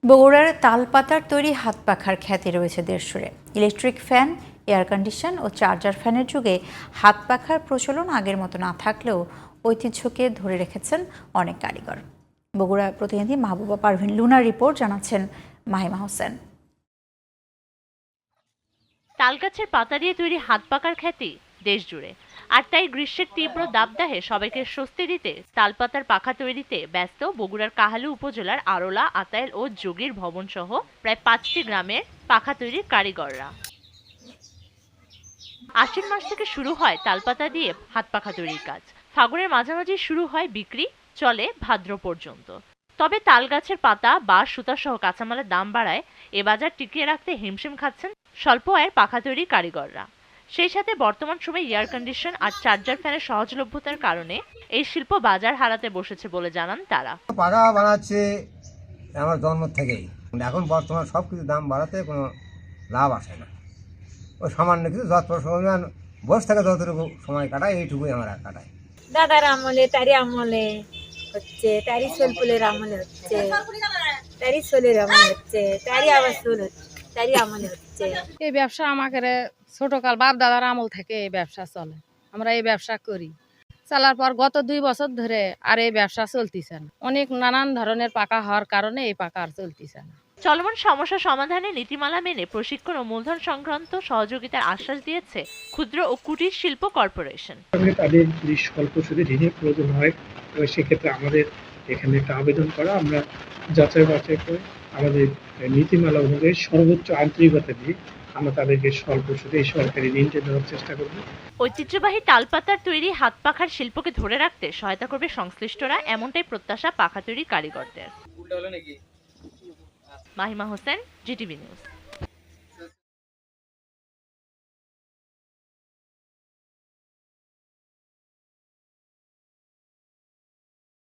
বগুড়ার তালপাতার তৈরি হাত পাখার খ্যাতি রয়েছে দেশ জুড়ে। ইলেকট্রিক ফ্যান, এয়ার কন্ডিশন ও চার্জার ফ্যানের যুগে হাত পাখার প্রচলন আগের মতো না থাকলেও ঐতিহ্যকে ধরে রেখেছেন অনেক কারিগর। বগুড়া প্রতিনিধি মাহবুবা পারভিন লুনার রিপোর্ট, জানাচ্ছেন মাহিমা হোসেন। তালগাছের পাতা দিয়ে তৈরি হাত পাখার খ্যাতি দেশ জুড়ে, আর তাই গ্রীষ্মের তীব্র দাবদাহে সবাইকে স্বস্তি দিতে তালপাতার পাখা তৈরিতে ব্যস্ত বগুড়ার কাহালু উপজেলার আরোলা, আতাইল ও যোগীর ভবন সহ প্রায় 5টি গ্রামের পাখা তৈরির কারিগররা। আশ্বিন মাস থেকে শুরু হয় তালপাতা দিয়ে হাত পাখা তৈরির কাজ। ফাগুনের মাঝামাঝি শুরু হয় বিক্রি, চলে ভাদ্র পর্যন্ত। তবে তাল গাছের পাতা, বাঁশ, সুতা সহ কাঁচামালের দাম বাড়ায় এ বাজার টিকিয়ে রাখতে হিমশিম খাচ্ছেন স্বল্প আয়ের পাখা তৈরি কারিগররা। সেই সাথে বর্তমান সময়ে এয়ার কন্ডিশন আর চার্জার ফ্যানের সহজলভ্যতার কারণে এই শিল্প বাজার হারাতে বসেছে বলে জানান তারা। পাখা বানাচ্ছে আমার জন্ম থেকেই, এখন বর্তমান সব কিছু দাম বাড়াতে কোনো লাভ আসে না। ওই সামান্য কিছু যত পরিমাণ বসে থেকে যতটুকু সময় কাটায় এইটুকুই আমরা কাটাই। দাদার আমলে, তারই আমলে হচ্ছে, তারই সোলপুলের আমলে হচ্ছে, তারই সোলের আমলে হচ্ছে, তারই আবার সোল হচ্ছে, তারই আমলে হচ্ছে। এই ব্যবসা আমাকে ছোটকাল বাপ দাদার আমল থেকে এই ব্যবসা চলে। আমরা এই ব্যবসা করি, চালার পর গত 2 বছর ধরে আর এই ব্যবসা চলতেছে না। অনেক নানান ধরনের পাকা হওয়ার কারণে এই পাকা আর চলতেছে না। চলমান সমস্যা সমাধানে নীতিমালা মেনে প্রশিক্ষণ ও মূলধন সংক্রান্ত সহযোগিতার আশ্বাস দিয়েছে ক্ষুদ্র ও কুটির শিল্প কর্পোরেশন। তাদের যদি স্বল্প সুদে ঋণের প্রয়োজন হয় তবে সেক্ষেত্রে আমাদের এখানে একটা আবেদন করা, আমরা যাচাই বাছাই করে আমাদের নীতিমালা অনুযায়ী সর্বোচ্চ আন্তরিকতা দিয়ে আমরা তাদেরকে স্বল্প সুদে এই সরকারি ঋণটা দেওয়ার চেষ্টা করব। ঐতিহ্যবাহী তালপাতার তৈরি হাত পাখার শিল্পকে ধরে রাখতে সহায়তা করবে সংশ্লিষ্টরা, এমনটাই প্রত্যাশা পাখা তৈরি কারিগরদের। Mahima Hossain, GTV news.